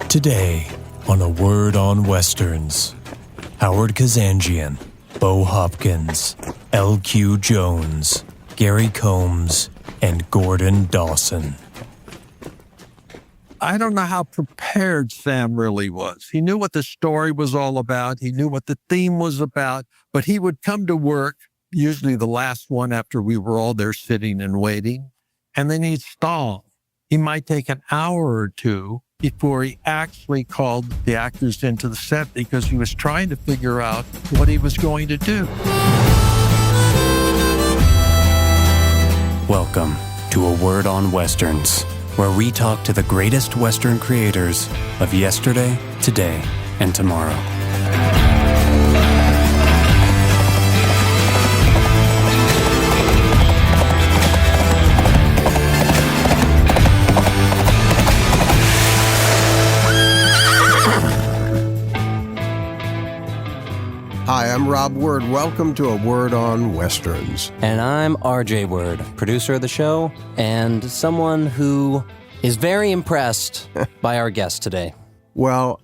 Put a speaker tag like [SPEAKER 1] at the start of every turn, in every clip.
[SPEAKER 1] Today on A Word on Westerns, Howard Kazanjian, Bo Hopkins, L.Q. Jones, Gary Combs, and Gordon Dawson.
[SPEAKER 2] I don't know how prepared Sam really was. He knew what the story was all about. He knew what the theme was about, but he would come to work, usually the last one after we were all there sitting and waiting, and then he'd stall. He might take an hour or two before he actually called the actors into the set because he was trying to figure out what he was going to do.
[SPEAKER 1] Welcome to A Word on Westerns, where we talk to the greatest Western creators of yesterday, today, and tomorrow.
[SPEAKER 3] Hi, I'm Rob Word. Welcome to A Word on Westerns.
[SPEAKER 4] And I'm RJ Word, producer of the show, and someone who is very impressed by our guest today.
[SPEAKER 3] Well,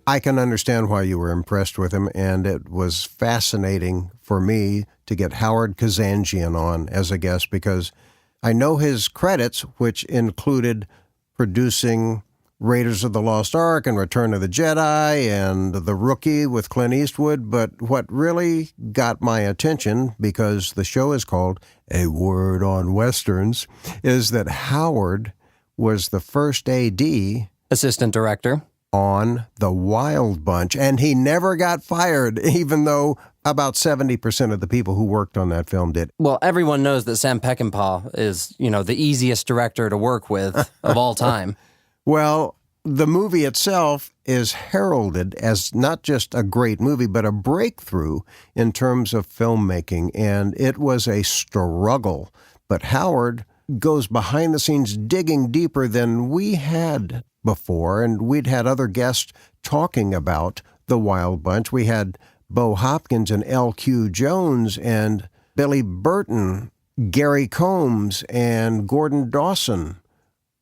[SPEAKER 3] I can understand why you were impressed with him, and it was fascinating for me to get Howard Kazanjian on as a guest because I know his credits, which included producing Raiders of the Lost Ark and Return of the Jedi and The Rookie with Clint Eastwood. But what really got my attention, because the show is called A Word on Westerns, is that Howard was the first AD,
[SPEAKER 4] assistant director,
[SPEAKER 3] on The Wild Bunch, and he never got fired, even though about 70% of the people who worked on that film did.
[SPEAKER 4] Well, everyone knows that Sam Peckinpah is, the easiest director to work with of all time.
[SPEAKER 3] Well, the movie itself is heralded as not just a great movie, but a breakthrough in terms of filmmaking, and it was a struggle. But Howard goes behind the scenes digging deeper than we had before, and we'd had other guests talking about The Wild Bunch. We had Bo Hopkins and L.Q. Jones and Billy Burton, Gary Combs, and Gordon Dawson.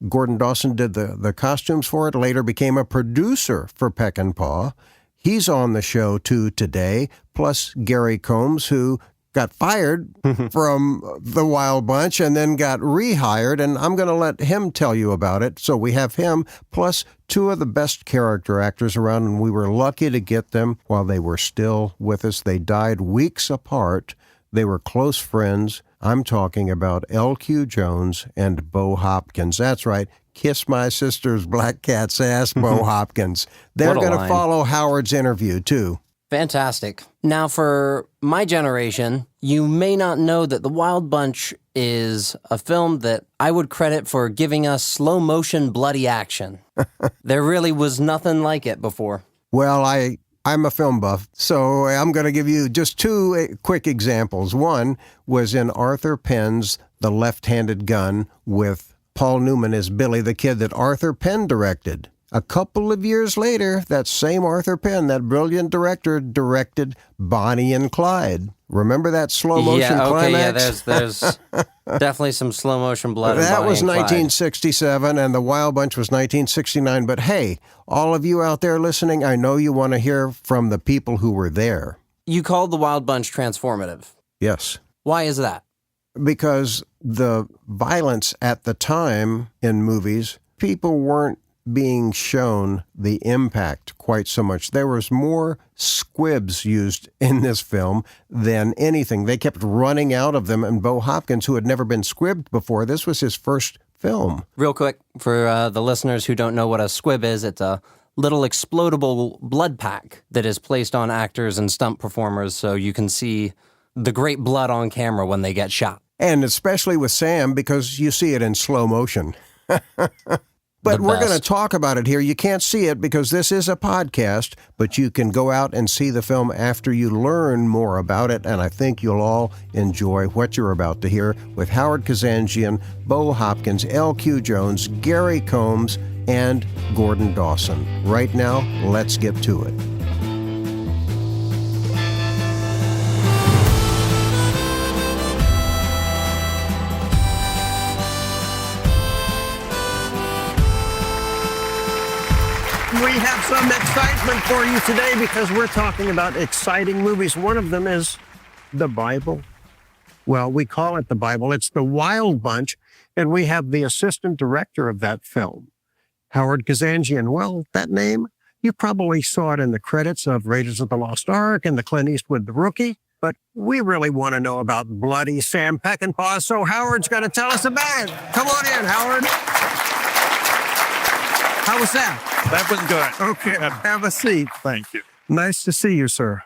[SPEAKER 3] Gordon Dawson did the costumes for it, later became a producer for Peckinpah. He's on the show, too, today, plus Gary Combs, who got fired from The Wild Bunch and then got rehired, and I'm going to let him tell you about it. So we have him, plus two of the best character actors around, and we were lucky to get them while they were still with us. They died weeks apart. They were close friends. I'm talking about L.Q. Jones and Bo Hopkins. That's right. Kiss my sister's black cat's ass, Bo Hopkins. They're going to follow Howard's interview, too.
[SPEAKER 4] Fantastic. Now, for my generation, you may not know that The Wild Bunch is a film that I would credit for giving us slow-motion bloody action. There really was nothing like it before.
[SPEAKER 3] Well, I'm a film buff, so I'm going to give you just two quick examples. One was in Arthur Penn's The Left-Handed Gun with Paul Newman as Billy the Kid that Arthur Penn directed. A couple of years later, that same Arthur Penn, that brilliant director, directed Bonnie and Clyde. Remember that slow-motion climax?
[SPEAKER 4] There's definitely some slow-motion blood in
[SPEAKER 3] That
[SPEAKER 4] Bonnie
[SPEAKER 3] was
[SPEAKER 4] and Clyde.
[SPEAKER 3] 1967, and The Wild Bunch was 1969. But hey, all of you out there listening, I know you want to hear from the people who were there.
[SPEAKER 4] You called The Wild Bunch transformative.
[SPEAKER 3] Yes.
[SPEAKER 4] Why is that?
[SPEAKER 3] Because the violence at the time in movies, people weren't being shown the impact quite so much. There was more squibs used in this film than anything. They kept running out of them, and Bo Hopkins, who had never been squibbed before, this was his first film.
[SPEAKER 4] Real quick, for the listeners who don't know what a squib is, it's a little explodable blood pack that is placed on actors and stunt performers so you can see the great blood on camera when they get shot.
[SPEAKER 3] And especially with Sam, because you see it in slow motion. But we're going to talk about it here. You can't see it because this is a podcast, but you can go out and see the film after you learn more about it, and I think you'll all enjoy what you're about to hear with Howard Kazanjian, Bo Hopkins, L.Q. Jones, Gary Combs, and Gordon Dawson. Right now, let's get to it. And we have some excitement for you today because we're talking about exciting movies. One of them is the Bible. Well, we call it the Bible. It's The Wild Bunch, and we have the assistant director of that film, Howard Kazanjian. Well, that name, you probably saw it in the credits of Raiders of the Lost Ark and the Clint Eastwood The Rookie, but we really want to know about bloody Sam Peckinpah, so Howard's going to tell us about it. Come on in, Howard. How was that?
[SPEAKER 2] That was good.
[SPEAKER 3] Okay, have a seat.
[SPEAKER 2] Thank you.
[SPEAKER 3] Nice to see you, sir.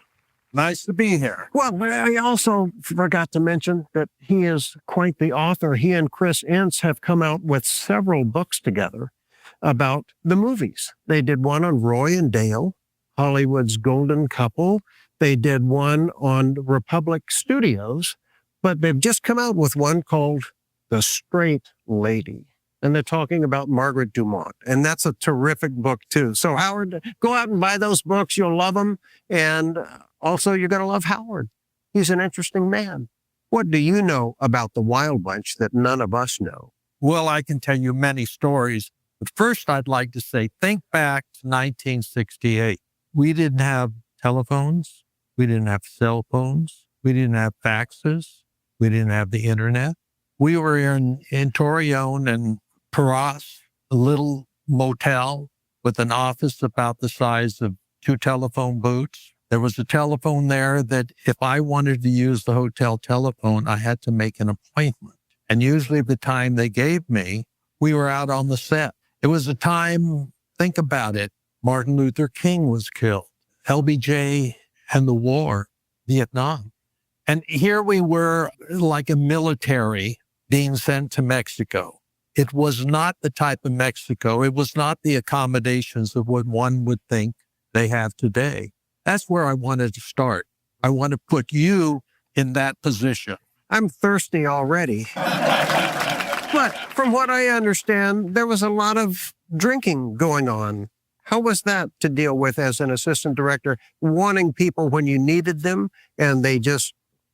[SPEAKER 2] Nice to be here.
[SPEAKER 3] Well, I also forgot to mention that he is quite the author. He and Chris Ince have come out with several books together about the movies. They did one on Roy and Dale, Hollywood's Golden Couple. They did one on Republic Studios, but they've just come out with one called The Straight Lady. And they're talking about Margaret Dumont. And that's a terrific book, too. So, Howard, go out and buy those books. You'll love them. And also, you're going to love Howard. He's an interesting man. What do you know about the Wild Bunch that none of us know?
[SPEAKER 2] Well, I can tell you many stories. But first, I'd like to say, think back to 1968. We didn't have telephones. We didn't have cell phones. We didn't have faxes. We didn't have the internet. We were in Torreon and Paras, a little motel with an office about the size of 2 telephone booths. There was a telephone there that if I wanted to use the hotel telephone, I had to make an appointment. And usually the time they gave me, we were out on the set. It was a time, think about it, Martin Luther King was killed, LBJ and the war, Vietnam. And here we were like a military being sent to Mexico. It was not the type of Mexico. It was not the accommodations of what one would think they have today. That's where I wanted to start. I want to put you in that position.
[SPEAKER 3] I'm thirsty already. But from what I understand, there was a lot of drinking going on. How was that to deal with as an assistant director, wanting people when you needed them, and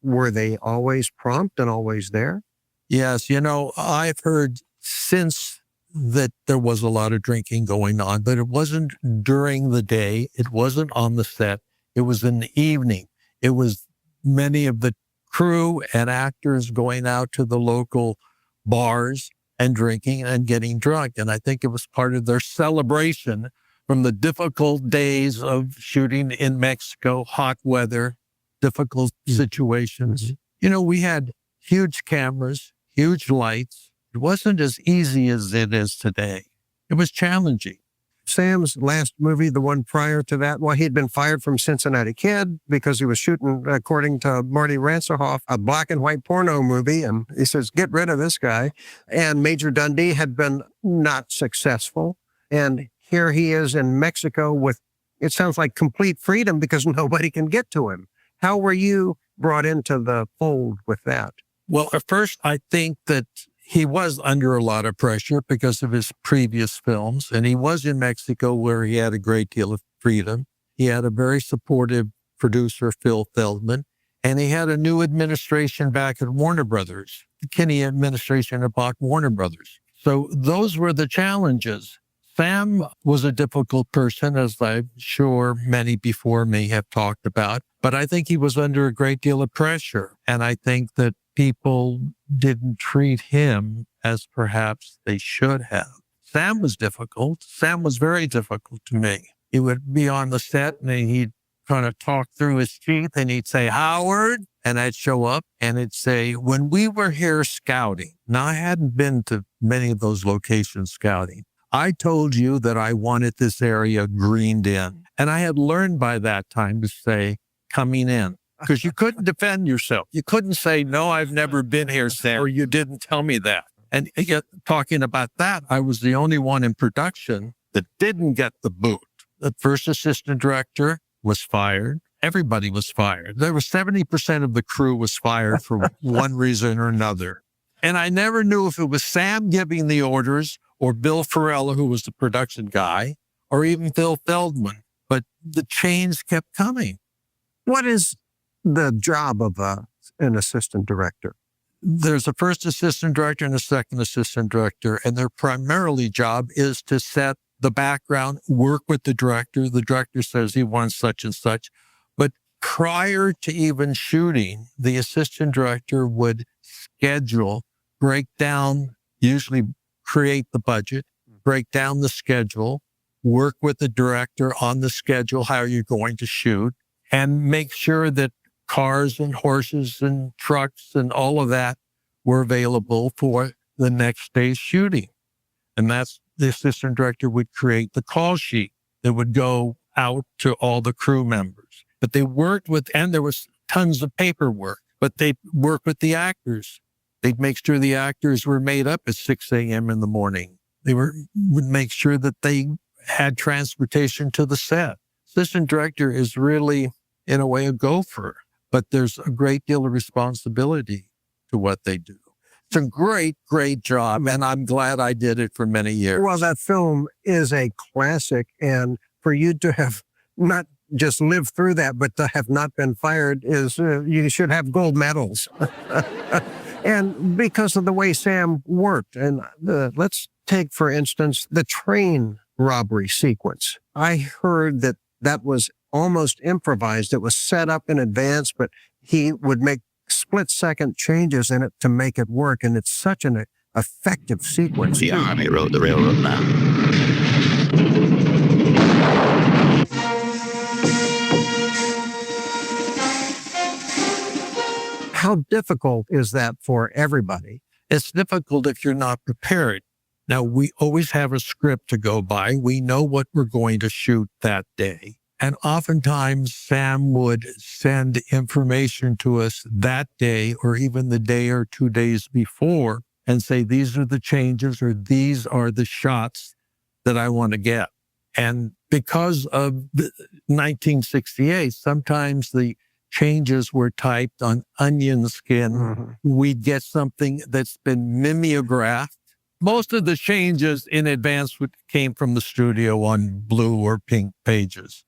[SPEAKER 3] were they always prompt and always there?
[SPEAKER 2] Yes, I've heard since that there was a lot of drinking going on, but it wasn't during the day. It wasn't on the set. It was in the evening. It was many of the crew and actors going out to the local bars and drinking and getting drunk. And I think it was part of their celebration from the difficult days of shooting in Mexico, hot weather, difficult situations. We had huge cameras, huge lights. It wasn't as easy as it is today. It was challenging.
[SPEAKER 3] Sam's last movie, the one prior to that, well, he'd been fired from Cincinnati Kid because he was shooting, according to Marty Ransohoff, a black and white porno movie. And he says, get rid of this guy. And Major Dundee had been not successful. And here he is in Mexico with, it sounds like complete freedom because nobody can get to him. How were you brought into the fold with that?
[SPEAKER 2] Well, at first, I think that he was under a lot of pressure because of his previous films, and he was in Mexico where he had a great deal of freedom. He had a very supportive producer, Phil Feldman, and he had a new administration back at Warner Brothers, the Kinney administration at Warner Brothers. So those were the challenges. Sam was a difficult person, as I'm sure many before me have talked about, but I think he was under a great deal of pressure, and I think that people didn't treat him as perhaps they should have. Sam was difficult. Sam was very difficult to me. He would be on the set and he'd kind of talk through his teeth and he'd say, Howard, and I'd show up and he'd say, when we were here scouting, now I hadn't been to many of those locations scouting, I told you that I wanted this area greened in. And I had learned by that time to say, coming in. Because you couldn't defend yourself. You couldn't say, no, I've never been here, Sam, or you didn't tell me that. And yet, talking about that, I was the only one in production that didn't get the boot. The first assistant director was fired. Everybody was fired. There was 70% of the crew was fired for one reason or another. And I never knew if it was Sam giving the orders or Bill Farella, who was the production guy, or even Phil Feldman. But the chains kept coming.
[SPEAKER 3] What is the job of an assistant director?
[SPEAKER 2] There's a first assistant director and a second assistant director, and their primarily job is to set the background, work with the director. The director says he wants such and such. But prior to even shooting, the assistant director would schedule, break down, usually create the budget, break down the schedule, work with the director on the schedule, how you're going to shoot, and make sure that cars and horses and trucks and all of that were available for the next day's shooting. And that's the assistant director would create the call sheet that would go out to all the crew members. But they worked with, and there was tons of paperwork, but they worked with the actors. They'd make sure the actors were made up at 6 a.m. in the morning. They would make sure that they had transportation to the set. Assistant director is really, in a way, a gopher, but there's a great deal of responsibility to what they do. It's a great, great job, and I'm glad I did it for many years.
[SPEAKER 3] Well, that film is a classic, and for you to have not just lived through that, but to have not been fired is, you should have gold medals. And because of the way Sam worked, and let's take, for instance, the train robbery sequence. I heard that that was almost improvised. It was set up in advance, but he would make split-second changes in it to make it work, and it's such an effective sequence.
[SPEAKER 5] The army rode the railroad now.
[SPEAKER 3] How difficult is that for everybody?
[SPEAKER 2] It's difficult if you're not prepared. Now, we always have a script to go by. We know what we're going to shoot that day. And oftentimes, Sam would send information to us that day or even the day or 2 days before and say, these are the changes or these are the shots that I want to get. And because of 1968, sometimes the changes were typed on onion skin. Mm-hmm. We'd get something that's been mimeographed. Most of the changes in advance came from the studio on blue or pink pages.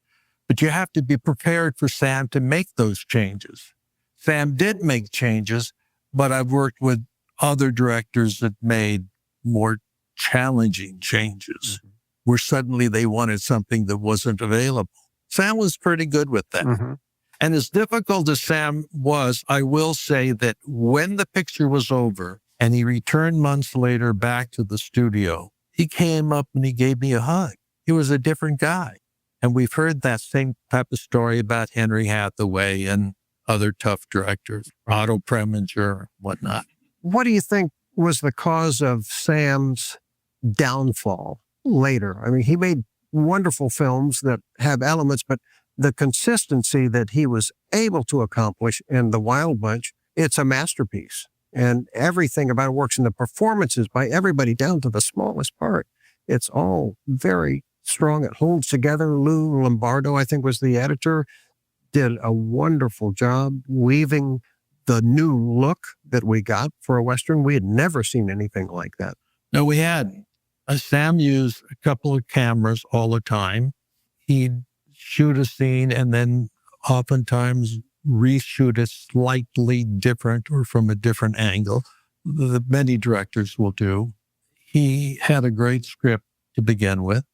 [SPEAKER 2] But you have to be prepared for Sam to make those changes. Sam did make changes, but I've worked with other directors that made more challenging changes, mm-hmm. where suddenly they wanted something that wasn't available. Sam was pretty good with that. Mm-hmm. And as difficult as Sam was, I will say that when the picture was over and he returned months later back to the studio, he came up and he gave me a hug. He was a different guy. And we've heard that same type of story about Henry Hathaway and other tough directors, Otto Preminger, whatnot.
[SPEAKER 3] What do you think was the cause of Sam's downfall later? I mean, he made wonderful films that have elements, but the consistency that he was able to accomplish in The Wild Bunch, it's a masterpiece. And everything about it works, in the performances by everybody down to the smallest part. It's all very strong. It holds together. Lou Lombardo, I think, was the editor, did a wonderful job weaving the new look that we got for a Western. We had never seen anything like that.
[SPEAKER 2] No, we hadn't. Sam used a couple of cameras all the time. He'd shoot a scene and then oftentimes reshoot it slightly different or from a different angle. That many directors will do. He had a great script to begin with.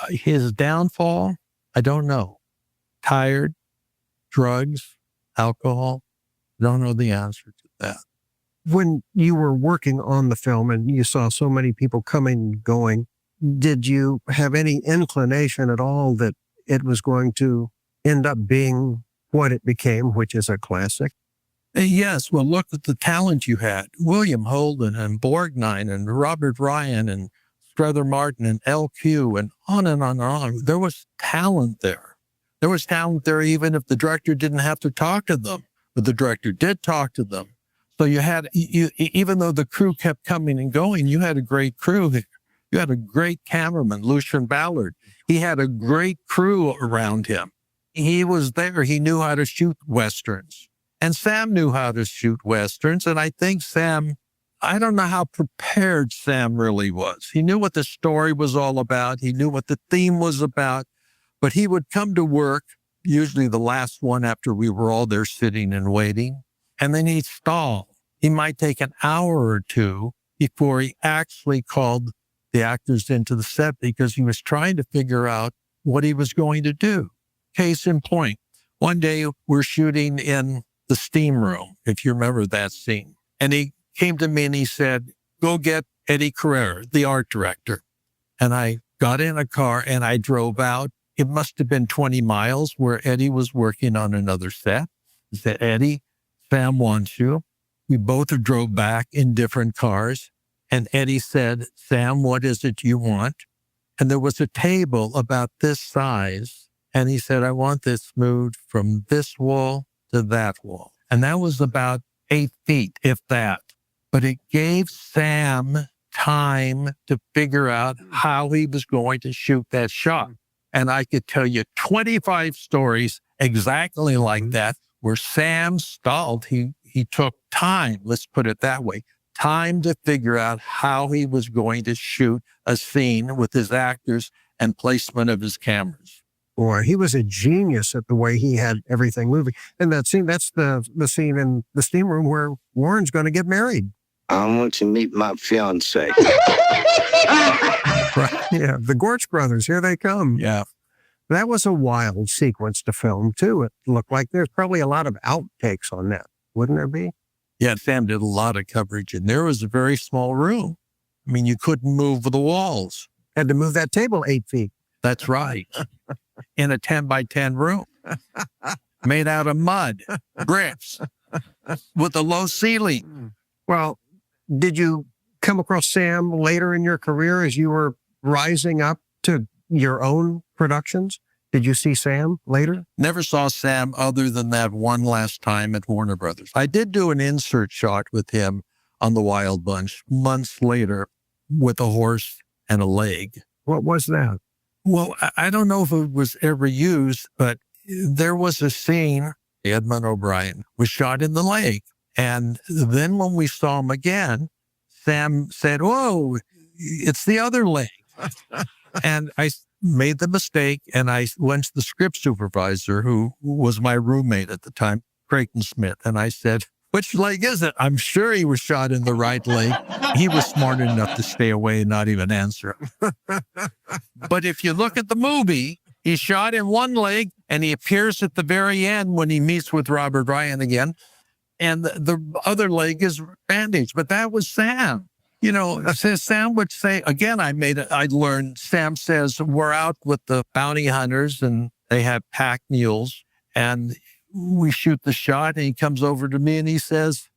[SPEAKER 2] His downfall, I don't know. Tired, drugs, alcohol. Don't know the answer to that.
[SPEAKER 3] When you were working on the film and you saw so many people coming and going, did you have any inclination at all that it was going to end up being what it became, which is a classic?
[SPEAKER 2] Yes. Well, look at the talent you had. William Holden and Borgnine and Robert Ryan and Strother Martin and LQ and on and on and on. There was talent there. There was talent there even if the director didn't have to talk to them, but the director did talk to them. So you had, even though the crew kept coming and going, you had a great crew. You had a great cameraman, Lucian Ballard. He had a great crew around him. He was there. He knew how to shoot Westerns. And Sam knew how to shoot Westerns. And I think Sam, I don't know how prepared Sam really was. He knew what the story was all about. He knew what the theme was about. But he would come to work, usually the last one after we were all there sitting and waiting, and then he'd stall. He might take an hour or two before he actually called the actors into the set because he was trying to figure out what he was going to do. Case in point, one day we're shooting in the steam room, if you remember that scene. And he came to me and he said, go get Eddie Carrera, the art director. And I got in a car and I drove out. It must have been 20 miles where Eddie was working on another set. He said, Eddie, Sam wants you. We both drove back in different cars. And Eddie said, Sam, what is it you want? And there was a table about this size. And he said, I want this moved from this wall to that wall. And that was about 8 feet, if that. But it gave Sam time to figure out how he was going to shoot that shot. And I could tell you 25 stories exactly like that, where Sam stalled. He took time, let's put it that way, time to figure out how he was going to shoot a scene with his actors and placement of his cameras.
[SPEAKER 6] Boy, he was a genius at the way he had everything moving. And that scene, that's the scene in the steam room where Warren's going to get married.
[SPEAKER 7] I want to meet my fiance.
[SPEAKER 6] Right. Yeah, the Gorch brothers, here they come.
[SPEAKER 2] Yeah.
[SPEAKER 6] That was a wild sequence to film, too. It looked like there's probably a lot of outtakes on that, wouldn't there be?
[SPEAKER 2] Yeah, Sam did a lot of coverage, and there was a very small room. I mean, you couldn't move the walls.
[SPEAKER 6] Had to move that table 8 feet.
[SPEAKER 2] That's right. In a 10 by 10 room, made out of mud, bricks, with a low ceiling.
[SPEAKER 6] Well, did you come across Sam later in your career as you were rising up to your own productions? Did you see Sam later?
[SPEAKER 2] Never saw Sam other than that one last time at Warner Brothers. I did do an insert shot with him on The Wild Bunch months later with a horse and a leg.
[SPEAKER 6] What was that?
[SPEAKER 2] Well, I don't know if it was ever used, but there was a scene, Edmund O'Brien was shot in the leg. And then when we saw him again, Sam said, whoa, it's the other leg. And I made the mistake, and I went to the script supervisor, who was my roommate at the time, Creighton Smith, and I said, which leg is it? I'm sure he was shot in the right leg. He was smart enough to stay away and not even answer. But if you look at the movie, he's shot in one leg, and he appears at the very end when he meets with Robert Ryan again, and the other leg is bandaged. But that was Sam. You know, Sam would say, again, I learned, Sam says, we're out with the bounty hunters and they have pack mules, and we shoot the shot, and he comes over to me and he says,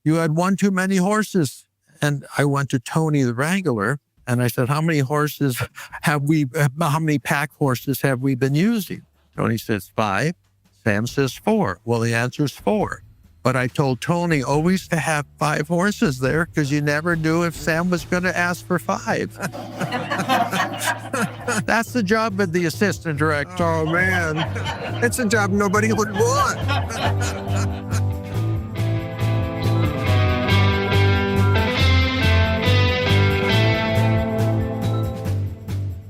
[SPEAKER 2] you had one too many horses. And I went to Tony, the wrangler, and I said, how many pack horses have we been using? Tony says 5. Sam says 4. Well, the answer is 4. But I told Tony always to have 5 horses there because you never knew if Sam was going to ask for 5. That's the job of the assistant director.
[SPEAKER 6] Oh, man. It's a job nobody would want.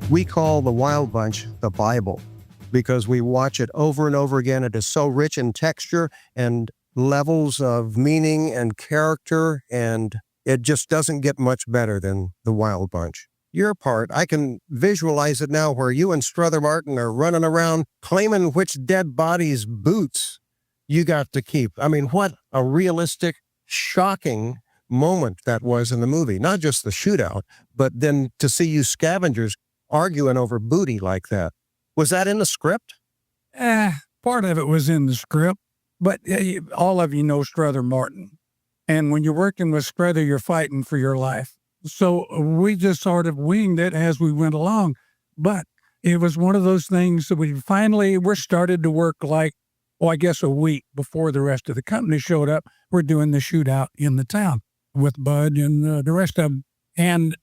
[SPEAKER 6] We call The Wild Bunch the Bible because we watch it over and over again. It is so rich in texture and levels of meaning and character, and it just doesn't get much better than The Wild Bunch. Your part, I can visualize it now, where you and Strother Martin are running around claiming which dead body's boots you got to keep. I mean, what a realistic, shocking moment that was in the movie. Not just the shootout, but then to see you scavengers arguing over booty like that. Was that in the script?
[SPEAKER 8] Part of it was in the script. But all of you know Strother Martin. And when you're working with Strother, you're fighting for your life. So we just sort of winged it as we went along. But it was one of those things that we're started to work like, I guess a week before the rest of the company showed up. We're doing the shootout in the town with Bud and the rest of them. And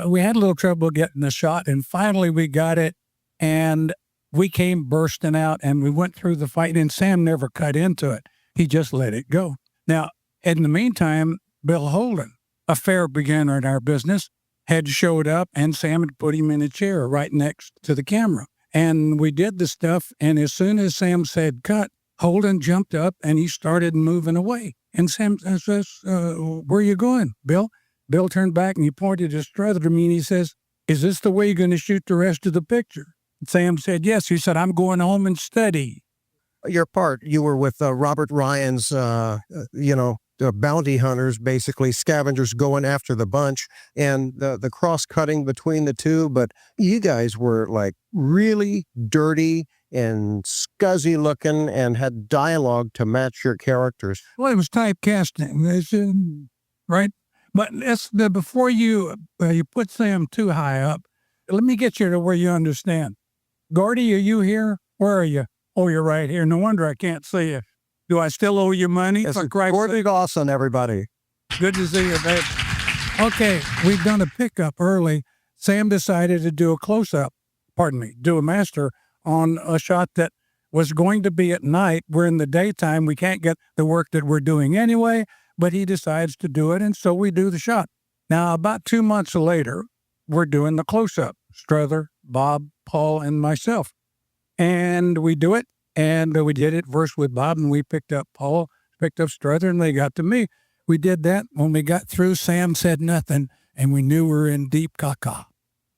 [SPEAKER 8] we had a little trouble getting the shot. And finally we got it. And we came bursting out, and we went through the fight, and Sam never cut into it. He just let it go. Now, in the meantime, Bill Holden, a fair beginner in our business, had showed up, and Sam had put him in a chair right next to the camera. And we did the stuff, and as soon as Sam said cut, Holden jumped up, and he started moving away. And Sam says, where are you going, Bill? Bill turned back, and he pointed to Strother to me, and he says, is this the way you're going to shoot the rest of the picture? Sam said, yes. He said, I'm going home and study.
[SPEAKER 6] Your part, you were with Robert Ryan's, the bounty hunters, basically scavengers going after the bunch, and the cross-cutting between the two. But you guys were like really dirty and scuzzy looking and had dialogue to match your characters.
[SPEAKER 8] Well, it was typecasting, right? But before you put Sam too high up, let me get you to where you understand. Gordy, are you here? Where are you? Oh, you're right here. No wonder I can't see you. Do I still owe you money?
[SPEAKER 6] It's Gordon Dawson, everybody.
[SPEAKER 8] Good to see you, babe. Okay, we've done a pickup early. Sam decided to do a master on a shot that was going to be at night. We're in the daytime. We can't get the work that we're doing anyway, but he decides to do it, and so we do the shot. Now, about 2 months later, we're doing the close-up. Strother, Bob, Paul, and myself. And we do it, and we did it first with Bob, and we picked up Paul, picked up Strother, and they got to me. We did that. When we got through, Sam said nothing, and we knew we were in deep caca.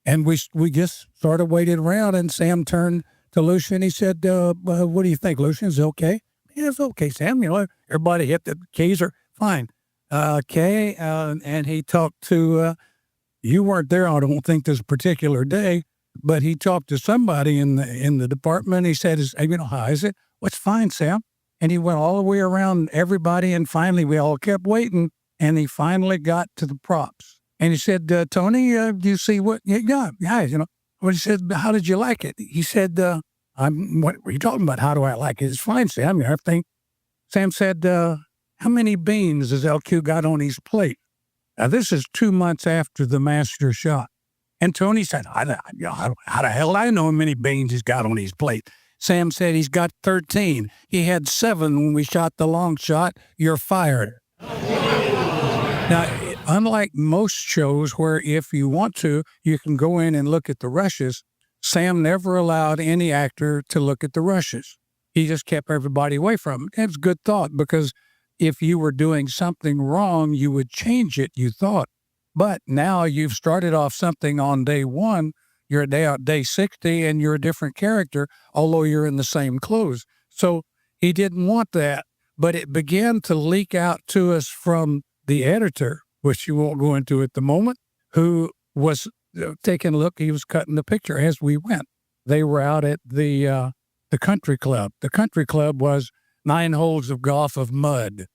[SPEAKER 8] And we just sort of waited around, and Sam turned to Lucian. He said, what do you think, Lucian? Is it okay? Yeah, it's okay, Sam. Everybody hit the keys are fine. Okay. And he talked to, you weren't there, I don't think, this particular day, but he talked to somebody in the department. He said, how is it? What's fine, Sam? And he went all the way around everybody, and finally we all kept waiting, and he finally got to the props. And he said, Tony, do you see what? Yeah, guys, Well, he said, how did you like it? He said, what were you talking about? How do I like it? It's fine, Sam. Everything. Sam said, how many beans has LQ got on his plate? Now, this is 2 months after the master shot. And Tony said, how the hell do I know how many beans he's got on his plate? Sam said he's got 13. He had 7 when we shot the long shot. You're fired. Now, unlike most shows where if you want to, you can go in and look at the rushes, Sam never allowed any actor to look at the rushes. He just kept everybody away from it. It was a good thought, because if you were doing something wrong, you would change it, you thought. But now you've started off something on day 1, you're at day 60, and you're a different character, although you're in the same clothes. So he didn't want that, but it began to leak out to us from the editor, which you won't go into at the moment, who was taking a look. He was cutting the picture as we went. They were out at the country club. The country club was 9 holes of golf of mud.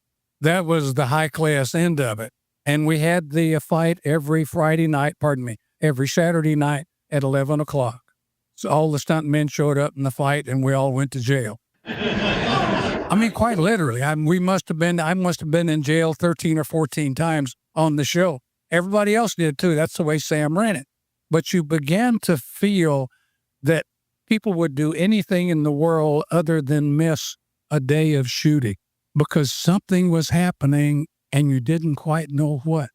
[SPEAKER 8] That was the high-class end of it. And we had the fight every Saturday night at 11 o'clock. So all the stuntmen showed up in the fight, and we all went to jail. I mean, quite literally. I must have been in jail 13 or 14 times on the show. Everybody else did too. That's the way Sam ran it. But you began to feel that people would do anything in the world other than miss a day of shooting, because something was happening and you didn't quite know what.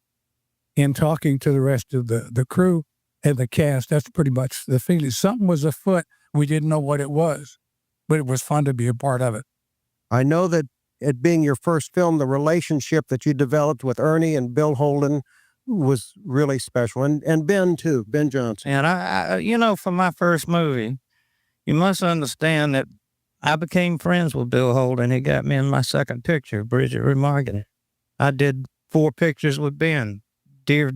[SPEAKER 8] In talking to the rest of the crew and the cast, that's pretty much the feeling. Something was afoot. We didn't know what it was, but it was fun to be a part of it.
[SPEAKER 6] I know that it being your first film, the relationship that you developed with Ernie and Bill Holden was really special. And Ben, too, Ben Johnson.
[SPEAKER 9] And I for my first movie, you must understand that I became friends with Bill Holden. He got me in my second picture, Bridget Remarketing. I did 4 pictures with Ben, dear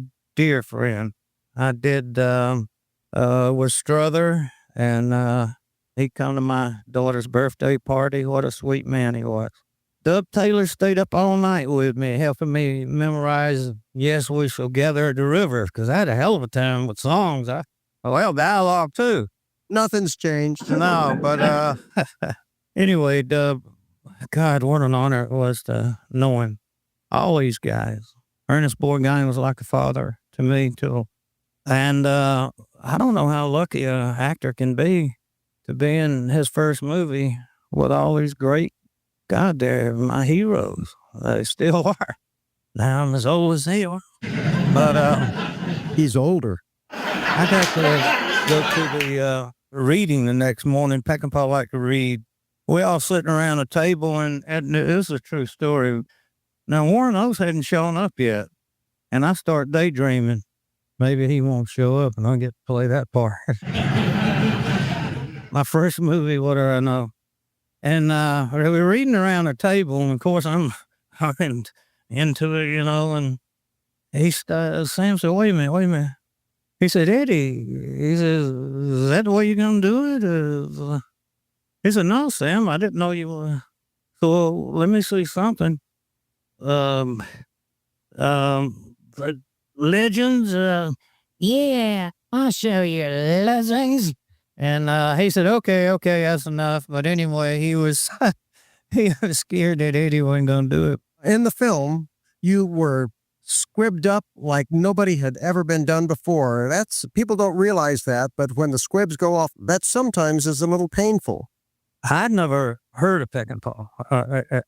[SPEAKER 9] friend. I did with Strother, and he come to my daughter's birthday party. What a sweet man he was. Dub Taylor stayed up all night with me, helping me memorize Yes, We Shall Gather at the River, because I had a hell of a time with songs. Dialogue too.
[SPEAKER 6] Nothing's changed.
[SPEAKER 9] No, but anyway, Dub, God, what an honor it was to know him. All these guys. Ernest Borgnine was like a father to me, too. And I don't know how lucky an actor can be to be in his first movie with all these great, God, they're my heroes. They still are. Now I'm as old as they are. But
[SPEAKER 6] he's older.
[SPEAKER 9] I got to go to the reading the next morning. Peckinpah liked to read. We all sitting around a table, and this is a true story. Now, Warren Oates hadn't shown up yet, and I start daydreaming. maybe he won't show up and I'll get to play that part. My first movie, what do I know? And we were reading around the table, and of course I'm into it, and Sam said, wait a minute. He said, Eddie, he says, is that the way you're going to do it? He said, no, Sam, I didn't know you were. So let me see something. Legends, yeah, I'll show you legends. And he said, okay, that's enough. But anyway, he was scared that Eddie wasn't going to do it.
[SPEAKER 6] In the film, you were squibbed up like nobody had ever been done before. People don't realize that, but when the squibs go off, that sometimes is a little painful.
[SPEAKER 9] I'd never heard of Peckinpah.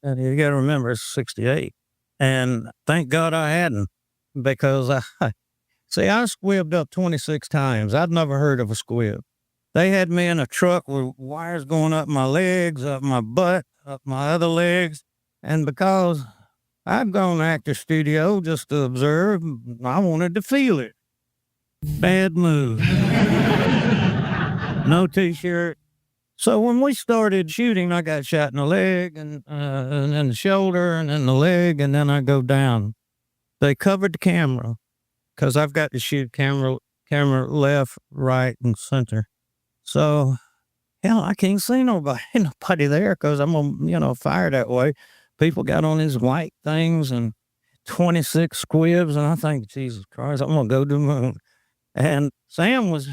[SPEAKER 9] And you got to remember, it's 68. And thank God I hadn't, because I squibbed up 26 times. I'd never heard of a squib. They had me in a truck with wires going up my legs, up my butt, up my other legs. And because I'd gone to actor studio just to observe, I wanted to feel it. Bad move. No T-shirt. So when we started shooting, I got shot in the leg and then the shoulder and then the leg, and then I go down. They covered the camera because I've got to shoot camera left, right, and center. So, hell, I can't see nobody there because I'm gonna fire that way. People got on these white things and 26 squibs, and I think, Jesus Christ, I'm gonna go to the moon. And Sam was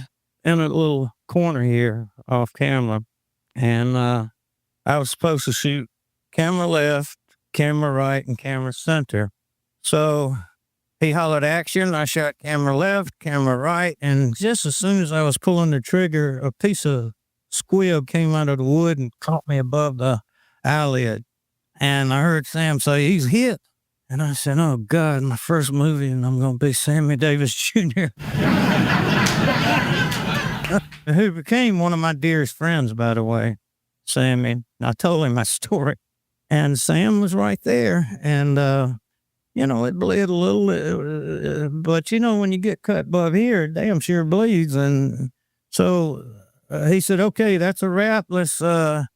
[SPEAKER 9] in a little corner here off camera, and I was supposed to shoot camera left, camera right, and camera center. So he hollered action. I shot camera left, camera right, and just as soon as I was pulling the trigger, a piece of squib came out of the wood and caught me above the eyelid. And I heard Sam say, he's hit. And I said, oh, God, my first movie, and I'm going to be Sammy Davis Jr. Who became one of my dearest friends, by the way, Sammy. I told him my story. And Sam was right there. And, it bled a little. But, when you get cut above here, it damn sure bleeds. And so he said, okay, that's a wrap. This will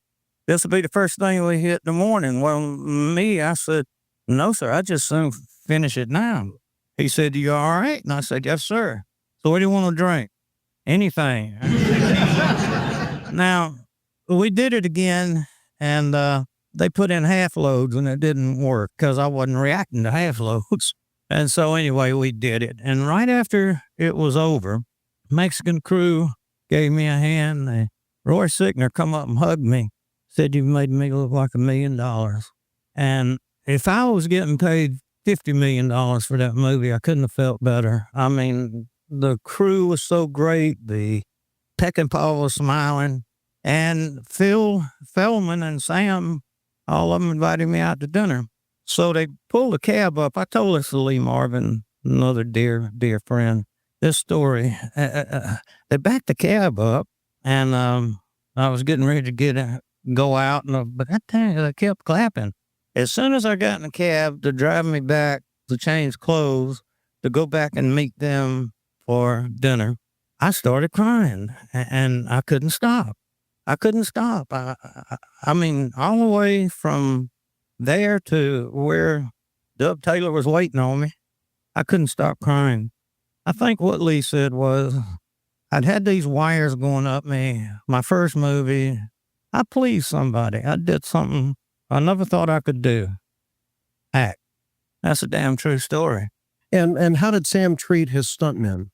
[SPEAKER 9] be the first thing we hit in the morning. Well, I said, no, sir, I just soon finish it now. He said, you all right? And I said, yes, sir. So what do you want to drink? Anything. Now, we did it again, and they put in half loads, and it didn't work because I wasn't reacting to half loads. And so anyway, we did it. And right after it was over, Mexican crew gave me a hand. Roy Sickner come up and hugged me, said, you made me look like $1 million. And if I was getting paid $50 million for that movie, I couldn't have felt better. I mean, the crew was so great. The Peckinpah was smiling. And Phil Feldman and Sam, all of them invited me out to dinner. So they pulled a cab up. I told this to Lee Marvin, another dear, dear friend, this story. They backed the cab up, and I was getting ready to go out, but that time they kept clapping. As soon as I got in the cab to drive me back to change clothes, to go back and meet them for dinner, I started crying, and I couldn't stop. I mean, all the way from there to where Dub Taylor was waiting on me, I couldn't stop crying. I think what Lee said was, I'd had these wires going up me. My first movie, I pleased somebody. I did something I never thought I could do. Act. That's a damn true story.
[SPEAKER 6] And how did Sam treat his stuntmen?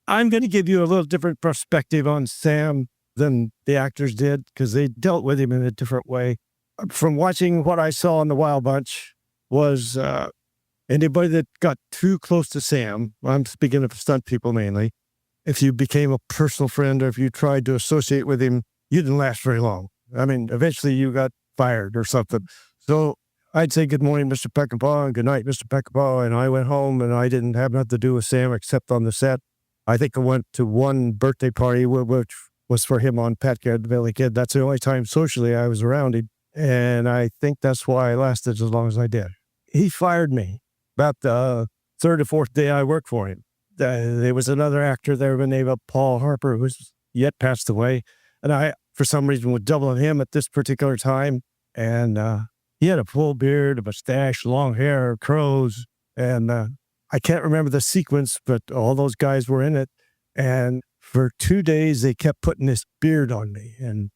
[SPEAKER 10] I'm going to give you a little different perspective on Sam than the actors did, because they dealt with him in a different way. From watching what I saw in the Wild Bunch was anybody that got too close to Sam, I'm speaking of stunt people mainly, if you became a personal friend or if you tried to associate with him, you didn't last very long. I mean, eventually you got fired or something. So I'd say, good morning, Mr. Peckinpah, and good night, Mr. Peckinpah. And I went home, and I didn't have nothing to do with Sam except on the set. I think I went to one birthday party, which was for him on Pat Garrett, the Valley Kid. That's the only time socially I was around him. And I think that's why I lasted as long as I did. He fired me about the third or fourth day I worked for him. There was another actor there by the name of Paul Harper, who's yet passed away. And I, for some reason, was doubling him at this particular time. And he had a full beard, a mustache, long hair, crows. And I can't remember the sequence, but all those guys were in it. And for 2 days, they kept putting this beard on me. And,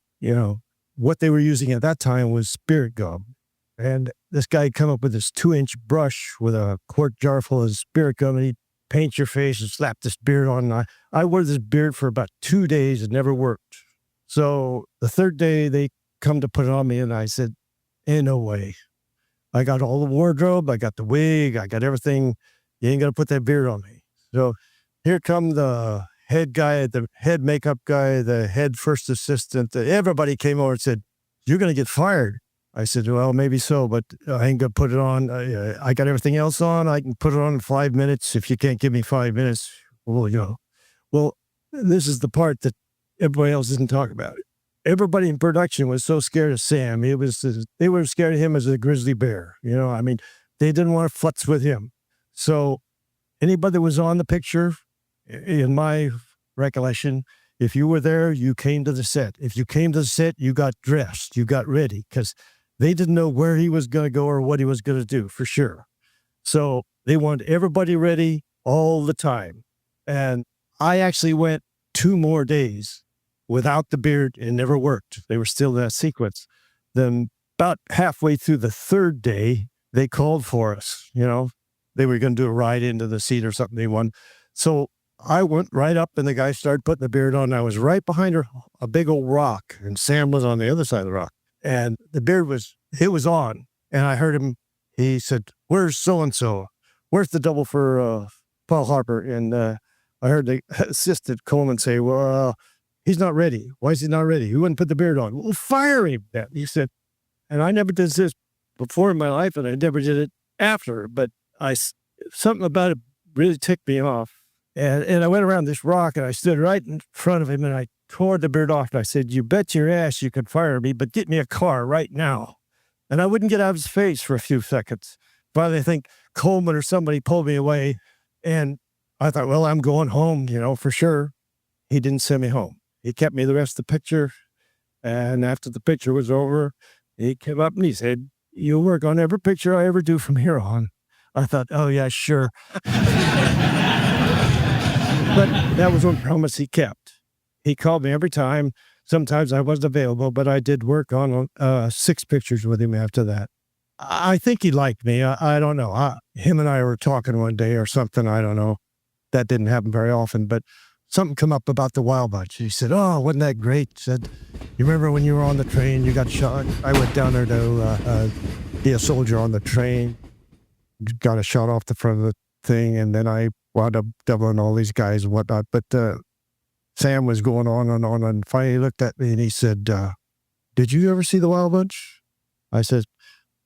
[SPEAKER 10] what they were using at that time was spirit gum. And this guy had come up with this 2-inch brush with a quart jar full of spirit gum, and he'd paint your face and slap this beard on. And I wore this beard for about 2 days. It never worked. So the third day, they come to put it on me, and I said, ain't no way. I got all the wardrobe. I got the wig. I got everything. You ain't going to put that beard on me. So here come the head guy, the head makeup guy, the head first assistant. Everybody came over and said, you're going to get fired. I said, well, maybe so, but I ain't going to put it on. I got everything else on. I can put it on in 5 minutes. If you can't give me 5 minutes, well, this is the part that everybody else doesn't talk about. Everybody in production was so scared of Sam. They were scared of him as a grizzly bear. They didn't want to futz with him. So anybody that was on the picture, in my recollection, if you were there, you came to the set. If you came to the set, you got dressed, you got ready, because they didn't know where he was going to go or what he was going to do, for sure. So they wanted everybody ready all the time. And I actually went 2 more days without the beard. It never worked. They were still in that sequence. Then about halfway through the 3rd day, they called for us. They were going to do a ride into the seat or something they won. So I went right up, and the guy started putting the beard on. I was right behind a big old rock, and Sam was on the other side of the rock. And the beard was on. And I heard him, he said, where's so-and-so? Where's the double for Paul Harper? And I heard the assistant Coleman say, well, he's not ready. Why is he not ready? He wouldn't put the beard on. Well, fire him. He said, and I never did this before in my life, and I never did it after, but something about it really ticked me off. And I went around this rock, and I stood right in front of him, and I tore the beard off. And I said, you bet your ass you could fire me, but get me a car right now. And I wouldn't get out of his face for a few seconds. Finally, I think Coleman or somebody pulled me away, and I thought, well, I'm going home, for sure. He didn't send me home. He kept me the rest of the picture. And after the picture was over, he came up and he said, you'll work on every picture I ever do from here on. I thought, oh, yeah, sure. But that was one promise he kept. He called me every time. Sometimes I wasn't available, but I did work on 6 pictures with him after that. I think he liked me. I don't know. Him and I were talking one day or something. I don't know. That didn't happen very often, but something come up about the Wild Bunch. He said, oh, wasn't that great? He said, you remember when you were on the train, you got shot? I went down there to be a soldier on the train, got a shot off the front of the thing, and then I wound up doubling all these guys and whatnot. But Sam was going on and on, and finally he looked at me and he said, did you ever see the Wild Bunch? I said,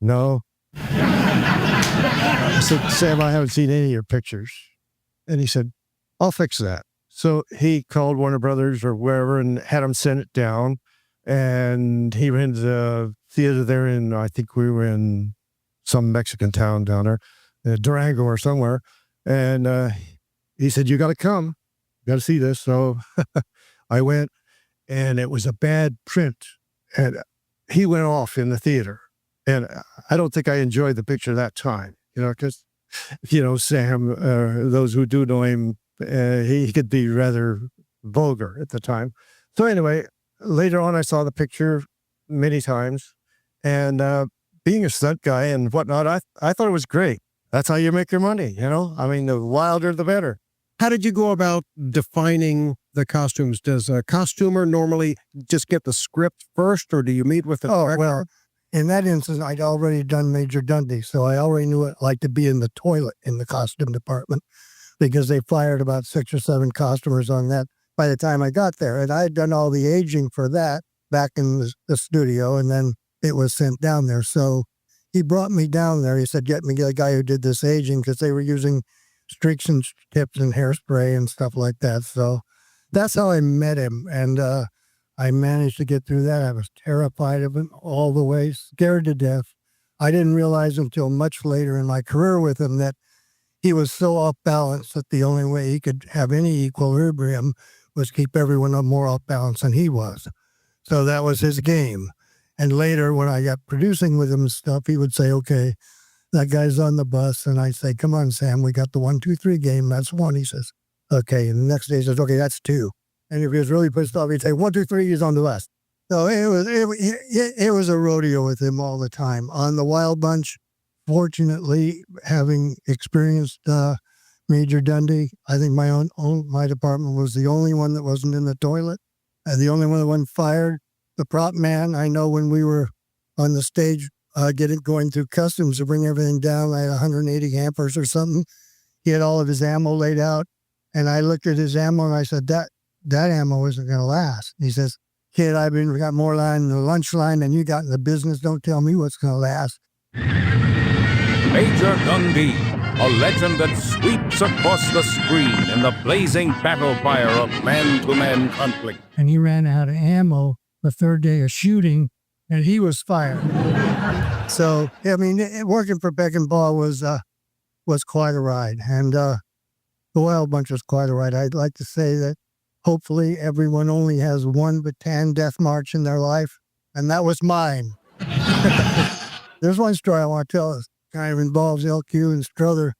[SPEAKER 10] no. I said, Sam, I haven't seen any of your pictures. And he said, I'll fix that. So he called Warner Brothers or wherever and had them send it down. And he ran to the theater there in, I think we were in some Mexican town down there, Durango or somewhere. And he said, you got to come. You got to see this. So I went, and it was a bad print. And he went off in the theater. And I don't think I enjoyed the picture that time, because, Sam, those who do know him, he could be rather vulgar at the time. So anyway, later on, I saw the picture many times. And being a stunt guy and whatnot, I thought it was great. That's how you make your money, the wilder, the better.
[SPEAKER 6] How did you go about defining the costumes? Does a costumer normally just get the script first, or do you meet with the director?
[SPEAKER 11] Well, in that instance, I'd already done Major Dundee, so I already knew it like to be in the toilet in the costume department, because they fired about 6 or 7 costumers on that by the time I got there. And I had done all the aging for that back in the studio, and then it was sent down there. So he brought me down there. He said, get me a guy who did this aging, because they were using streaks and tips and hairspray and stuff like that. So that's how I met him. And I managed to get through that. I was terrified of him all the way, scared to death. I didn't realize until much later in my career with him that he was so off balance that the only way he could have any equilibrium was keep everyone up more off balance than he was. So that was his game. And later, when I got producing with him and stuff, he would say, okay, that guy's on the bus. And I say, come on, Sam, we got the 1, 2, 3 game. That's 1. He says, okay. And the next day he says, okay, that's 2. And if he was really pissed off, he'd say, 1, 2, 3, he's on the bus. So it was a rodeo with him all the time. On the Wild Bunch, fortunately, having experienced Major Dundee, I think my department was the only one that wasn't in the toilet, the only one that wasn't fired. The prop man, I know when we were on the stage going through customs to bring everything down, I had 180 hampers or something. He had all of his ammo laid out, and I looked at his ammo and I said, that ammo isn't going to last. He says, kid, I've got more line in the lunch line than you got in the business. Don't tell me what's going to last.
[SPEAKER 12] Major Dundee, a legend that sweeps across the screen in the blazing battle fire of man-to-man conflict.
[SPEAKER 11] And he ran out of ammo the third day of shooting, and he was fired. So, I mean, working for Peckinpah was quite a ride, and the Wild Bunch was quite a ride. I'd like to say that hopefully everyone only has one Bataan death march in their life, and that was mine. There's one story I want to tell. It kind of involves LQ and Strother.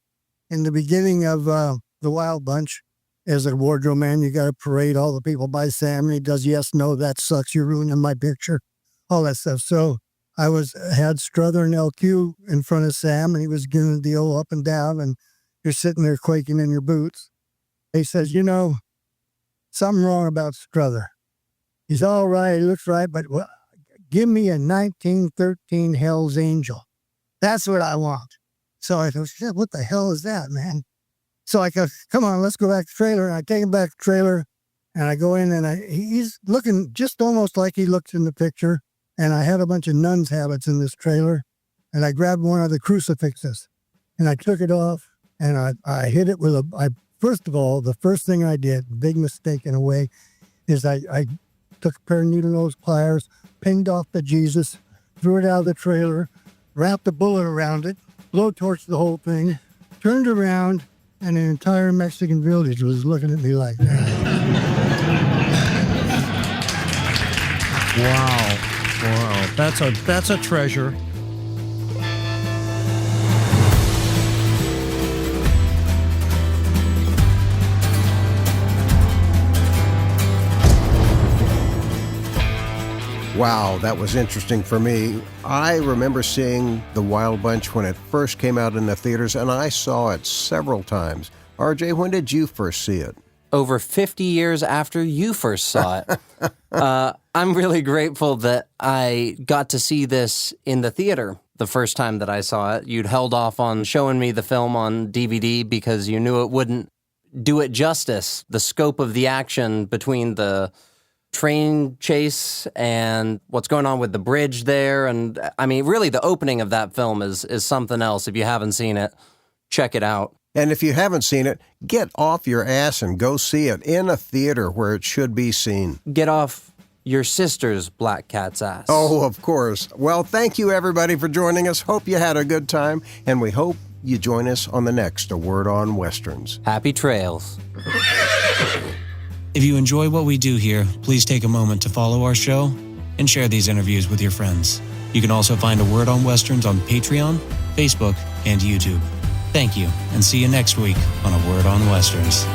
[SPEAKER 11] In the beginning of the Wild Bunch, as a wardrobe man, you got to parade all the people by Sam, and he does yes, no, that sucks, you're ruining my picture, all that stuff. So I had Strother and LQ in front of Sam, and he was giving the old up and down, and you're sitting there quaking in your boots. He says, something wrong about Strother. He's all right, he looks right, but give me a 1913 Hell's Angel. That's what I want. So I go, shit, what the hell is that, man? So I go, come on, let's go back to the trailer. And I take him back to the trailer, and I go in, and he's looking just almost like he looked in the picture. And I had a bunch of nuns' habits in this trailer, and I grabbed one of the crucifixes, and I took it off, and I hit it with first of all, the first thing I did, big mistake in a way, is I took a pair of needle nose pliers, pinged off the Jesus, threw it out of the trailer, wrapped a bullet around it, blowtorched the whole thing, turned around, and an entire Mexican village was looking at me like that.
[SPEAKER 2] Wow. That's a treasure.
[SPEAKER 3] Wow, that was interesting for me. I remember seeing The Wild Bunch when it first came out in the theaters, and I saw it several times. RJ, when did you first see it?
[SPEAKER 4] Over 50 years after you first saw it. I'm really grateful that I got to see this in the theater the first time that I saw it. You'd held off on showing me the film on DVD because you knew it wouldn't do it justice, the scope of the action between the train chase and what's going on with the bridge there. And I mean, really the opening of that film is something else. If you haven't seen it, check it out.
[SPEAKER 3] And if you haven't seen it, get off your ass and go see it in a theater where it should be seen.
[SPEAKER 4] Get off your sister's black cat's ass.
[SPEAKER 3] Oh, of course. Well, thank you everybody for joining us. Hope you had a good time, and we hope you join us on the next A Word on Westerns.
[SPEAKER 4] Happy trails.
[SPEAKER 1] If you enjoy what we do here, please take a moment to follow our show and share these interviews with your friends. You can also find A Word on Westerns on Patreon, Facebook, and YouTube. Thank you, and see you next week on A Word on Westerns.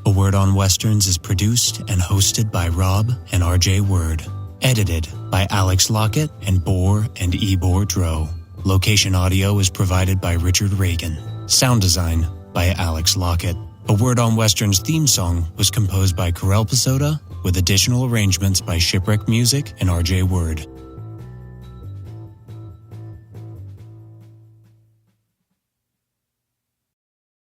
[SPEAKER 1] A Word on Westerns is produced and hosted by Rob and RJ Word. Edited by Alex Lockett and Boar and Ebor Dro. Location audio is provided by Richard Reagan. Sound design by Alex Lockett. A Word on Westerns theme song was composed by Corel Pasoda with additional arrangements by Shipwreck Music and RJ Word.